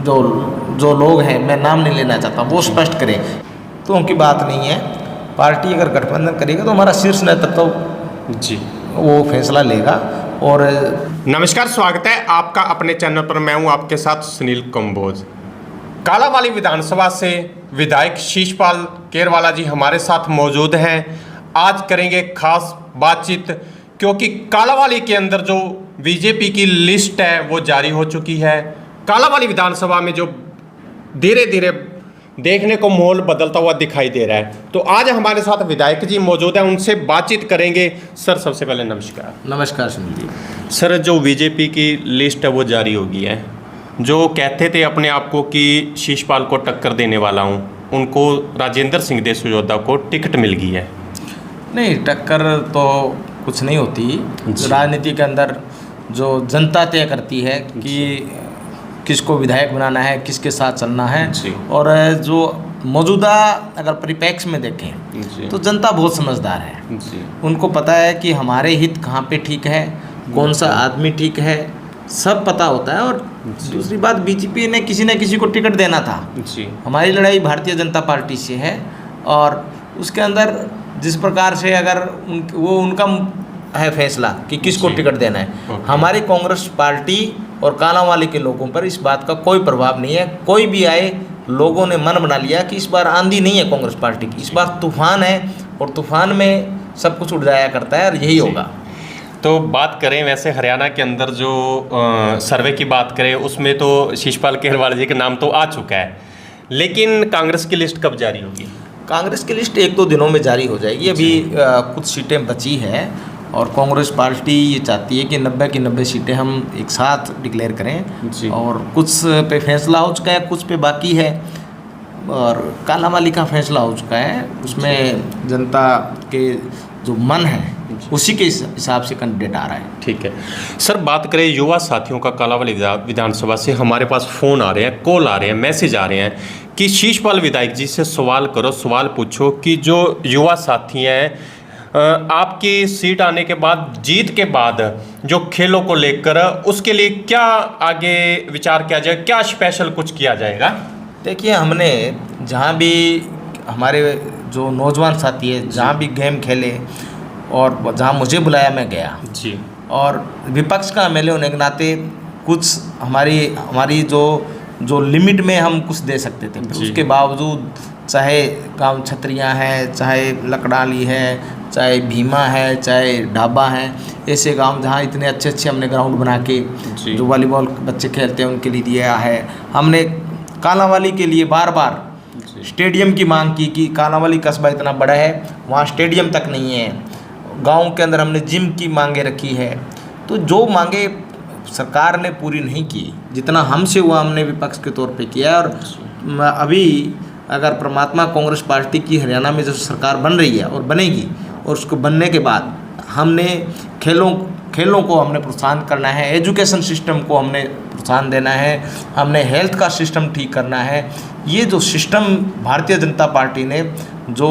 जो जो लोग हैं, मैं नाम नहीं लेना चाहता, वो स्पष्ट करें। तो उनकी बात नहीं है। पार्टी अगर गठबंधन करेगी तो हमारा शीर्ष नेतृत्व जी वो फैसला लेगा। और नमस्कार, स्वागत है आपका अपने चैनल पर। मैं हूं आपके साथ सुनील कंबोज। कालांवाली विधानसभा से विधायक शीशपाल केरवाला जी हमारे साथ मौजूद हैं। आज करेंगे खास बातचीत, क्योंकि कालांवाली के अंदर जो बीजेपी की लिस्ट है वो जारी हो चुकी है। कालांवाली विधानसभा में जो धीरे धीरे देखने को माहौल बदलता हुआ दिखाई दे रहा है, तो आज हमारे साथ विधायक जी मौजूद हैं, उनसे बातचीत करेंगे। सर, सबसे पहले नमस्कार। नमस्कार सुनील जी। सर, जो बीजेपी की लिस्ट है वो जारी हो गई है। जो कहते थे अपने आप को कि शीशपाल को टक्कर देने वाला हूँ, उनको राजेंद्र सिंह दे सुजोधा को टिकट मिल गई है। नहीं, टक्कर तो कुछ नहीं होती। राजनीति के अंदर जो जनता तय करती है कि किसको विधायक बनाना है, किसके साथ चलना है। और जो मौजूदा अगर परिप्रेक्ष्य में देखें तो जनता बहुत समझदार है। उनको पता है कि हमारे हित कहाँ पे ठीक है, कौन सा आदमी ठीक है, सब पता होता है। और दूसरी बात, बीजेपी ने किसी न किसी को टिकट देना था। हमारी लड़ाई भारतीय जनता पार्टी से है, और उसके अंदर जिस प्रकार से अगर वो उनका है फैसला कि किसको टिकट देना है। हमारी कांग्रेस पार्टी और कालांवाली के लोगों पर इस बात का कोई प्रभाव नहीं है। कोई भी आए, लोगों ने मन बना लिया कि इस बार आंधी नहीं है कांग्रेस पार्टी की, इस बार तूफान है, और तूफान में सब कुछ उड़ जाया करता है, और यही होगा। तो बात करें वैसे हरियाणा के अंदर जो सर्वे की बात करें, उसमें तो शीशपाल केरवाला जी का नाम तो आ चुका है, लेकिन कांग्रेस की लिस्ट कब जारी होगी? कांग्रेस की लिस्ट 1-2 दिनों में जारी हो जाएगी। अभी कुछ सीटें बची हैं, और कांग्रेस पार्टी ये चाहती है कि 90 की 90 सीटें हम एक साथ डिक्लेयर करें। और कुछ पे फैसला हो चुका है, कुछ पे बाकी है, और कालांवाली का फैसला हो चुका है। उसमें जनता के जो मन है उसी के हिसाब से कैंडिडेट आ रहा है। ठीक है सर, बात करें युवा साथियों का। कालांवाली विधानसभा से हमारे पास फ़ोन आ रहे हैं, कॉल आ रहे हैं, मैसेज आ रहे हैं कि शीशपाल विधायक जी से सवाल करो, सवाल पूछो कि जो युवा साथी हैं, आपकी सीट आने के बाद, जीत के बाद जो खेलों को लेकर, उसके लिए क्या आगे विचार किया जाए, क्या स्पेशल कुछ किया जाएगा? देखिए, हमने जहाँ भी हमारे जो नौजवान साथी है, जहाँ भी गेम खेले और जहाँ मुझे बुलाया मैं गया जी। और विपक्ष का एमएलए होने के नाते कुछ हमारी जो लिमिट में हम कुछ दे सकते थे, उसके बावजूद चाहे गांव छतरियाँ हैं, चाहे लकड़ाली है, चाहे भीमा है, चाहे ढाबा है, ऐसे गांव जहां इतने अच्छे अच्छे हमने ग्राउंड बना के जो वॉलीबॉल बच्चे खेलते हैं उनके लिए दिया है। हमने कालांवाली के लिए बार बार स्टेडियम की मांग की कि कालांवाली कस्बा इतना बड़ा है, वहाँ स्टेडियम तक नहीं है। गांव के अंदर हमने जिम की मांगे रखी है। तो जो मांगे सरकार ने पूरी नहीं की, जितना हमसे हुआ हमने विपक्ष के तौर पर किया। और अभी अगर परमात्मा कांग्रेस पार्टी की हरियाणा में जो सरकार बन रही है और बनेगी, और उसको बनने के बाद हमने खेलों को हमने प्रोत्साहन करना है, एजुकेशन सिस्टम को हमने प्रोत्साहन देना है, हमने हेल्थ का सिस्टम ठीक करना है। ये जो सिस्टम भारतीय जनता पार्टी ने जो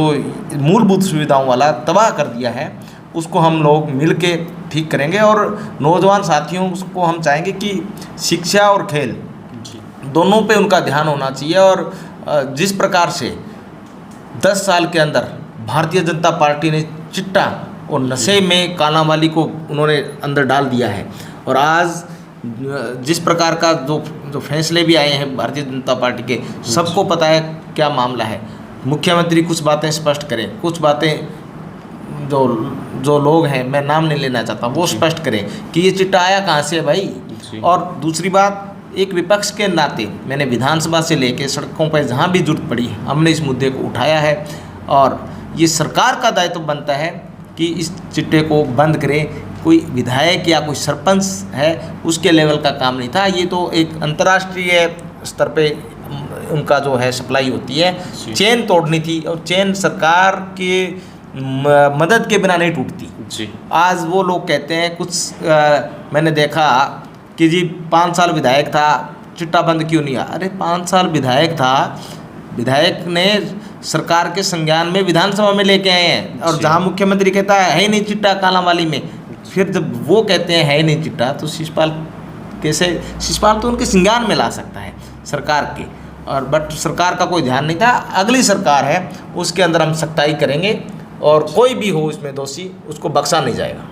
मूलभूत सुविधाओं वाला तबाह कर दिया है, उसको हम लोग मिल के ठीक करेंगे। और नौजवान साथियों को हम चाहेंगे कि शिक्षा और खेल दोनों पे उनका ध्यान होना चाहिए। और जिस प्रकार से 10 साल के अंदर भारतीय जनता पार्टी ने चिट्टा और नशे में कालांवाली को उन्होंने अंदर डाल दिया है, और आज जिस प्रकार का जो फैसले भी आए हैं भारतीय जनता पार्टी के, सबको पता है क्या मामला है। मुख्यमंत्री कुछ बातें स्पष्ट करें, कुछ बातें जो लोग हैं, मैं नाम नहीं लेना चाहता, वो स्पष्ट करें कि ये चिट्टा आया कहाँ से है भाई। और दूसरी बात, एक विपक्ष के नाते मैंने विधानसभा से लेकर सड़कों पर जहाँ भी जरूरत पड़ी हमने इस मुद्दे को उठाया है। और ये सरकार का दायित्व बनता है कि इस चिट्टे को बंद करें। कोई विधायक या कोई सरपंच है उसके लेवल का काम नहीं था, ये तो एक अंतर्राष्ट्रीय स्तर पे उनका जो है सप्लाई होती है, चेन तोड़नी थी, और चेन सरकार के मदद के बिना नहीं टूटती जी। आज वो लोग कहते हैं कुछ मैंने देखा कि जी 5 साल विधायक था, चिट्टा बंद क्यों नहीं? अरे 5 साल विधायक था, विधायक ने सरकार के संज्ञान में विधानसभा में लेके आए हैं, और जहां मुख्यमंत्री कहता है ही नहीं चिट्टा कालांवाली में, फिर जब वो कहते हैं है ही नहीं चिट्टा, तो शीशपाल कैसे शिषपाल तो उनके संज्ञान में ला सकता है सरकार के, और बट सरकार का कोई ध्यान नहीं था। अगली सरकार है उसके अंदर हम सख्ताई करेंगे और कोई भी हो इसमें दोषी उसको बख्शा नहीं जाएगा।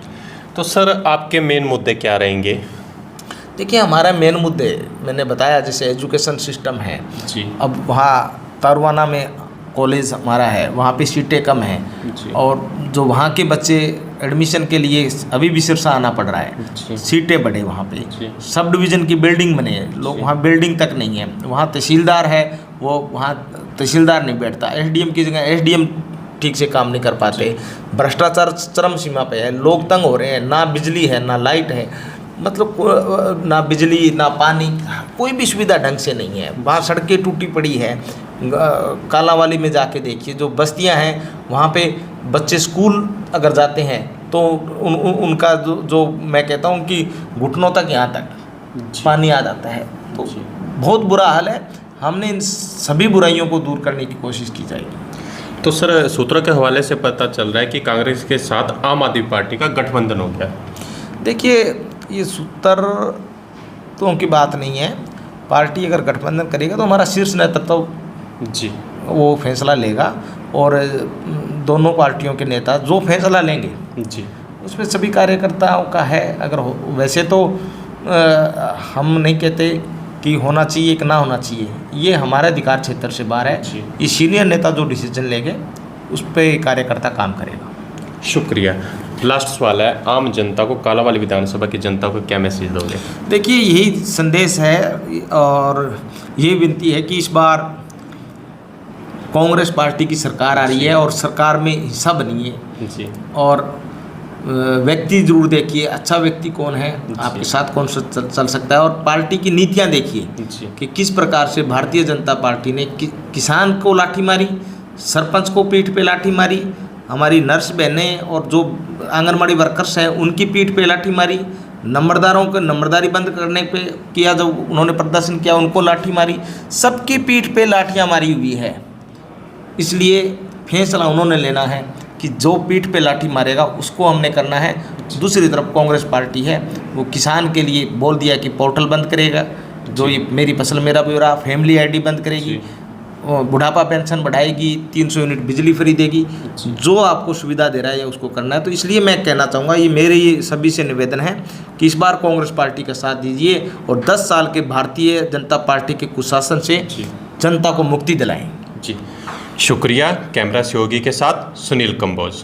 तो सर आपके मेन मुद्दे क्या रहेंगे? देखिए हमारा मेन मुद्दे मैंने बताया, जैसे एजुकेशन सिस्टम है जी। अब वहाँ तारवाना में कॉलेज हमारा है, वहाँ पे सीटें कम हैं और जो वहाँ के बच्चे एडमिशन के लिए अभी भी सिरसा आना पड़ रहा है, सीटें बढ़े वहाँ पे, सब डिवीज़न की बिल्डिंग बने हैं, लोग वहाँ बिल्डिंग तक नहीं है, वहाँ तहसीलदार है वो वहाँ तहसीलदार नहीं बैठता, एसडीएम की जगह एसडीएम ठीक से काम नहीं कर पाते, भ्रष्टाचार चरम सीमा पे है, लोग तंग हो रहे हैं, ना बिजली है ना लाइट है, मतलब ना बिजली ना पानी, कोई भी सुविधा ढंग से नहीं है, वहाँ सड़कें टूटी पड़ी है। कालावाली में जाके देखिए जो बस्तियां हैं वहाँ पे बच्चे स्कूल अगर जाते हैं तो उनका जो मैं कहता हूँ कि घुटनों तक यहाँ तक पानी आ जाता है, तो बहुत बुरा हाल है। हमने इन सभी बुराइयों को दूर करने की कोशिश की जाएगी। तो सर सूत्रों के हवाले से पता चल रहा है कि कांग्रेस के साथ आम आदमी पार्टी का गठबंधन हो गया। देखिए ये सूत्र तो की बात नहीं है, पार्टी अगर गठबंधन करेगा तो हमारा शीर्ष नेतृत्व जी वो फैसला लेगा और दोनों पार्टियों के नेता जो फैसला लेंगे जी उसमें सभी कार्यकर्ताओं का है। अगर वैसे तो हम नहीं कहते कि होना चाहिए कि ना होना चाहिए, ये हमारे अधिकार क्षेत्र से बाहर है। ये सीनियर नेता जो डिसीजन लेंगे उस पर कार्यकर्ता काम करेगा। शुक्रिया। लास्ट सवाल है, आम जनता को, कालावाली विधानसभा की जनता को क्या मैसेज दोगे? देखिए यही संदेश है और ये विनती है कि इस बार कांग्रेस पार्टी की सरकार आ रही है और सरकार में हिस्सा बनी है जी, और व्यक्ति जरूर देखिए अच्छा व्यक्ति कौन है, आपके साथ कौन चल सकता है, और पार्टी की नीतियां देखिए कि किस प्रकार से भारतीय जनता पार्टी ने किसान को लाठी मारी, सरपंच को पीठ पे लाठी मारी, हमारी नर्स बहनें और जो आंगनबाड़ी वर्कर्स हैं उनकी पीठ पे लाठी मारी, नंबरदारों को नंबरदारी बंद करने पे किया, जो उन्होंने प्रदर्शन किया उनको लाठी मारी, सबकी पीठ पे लाठियां मारी हुई है। इसलिए फैसला उन्होंने लेना है कि जो पीठ पे लाठी मारेगा उसको हमने करना है। दूसरी तरफ कांग्रेस पार्टी है वो किसान के लिए बोल दिया कि पोर्टल बंद करेगा, जो ये मेरी फसल मेरा ब्यौरा, फैमिली आईडी बंद करेगी, बुढ़ापा पेंशन बढ़ाएगी, 300 यूनिट बिजली फ्री देगी, जो आपको सुविधा दे रहा है उसको करना है। तो इसलिए मैं कहना चाहूँगा, ये मेरे ये सभी से निवेदन है कि इस बार कांग्रेस पार्टी का साथ दीजिए और 10 साल के भारतीय जनता पार्टी के कुशासन से जनता को मुक्ति दिलाएं। जी शुक्रिया। कैमरा सहयोगी के साथ सुनील कंबोज।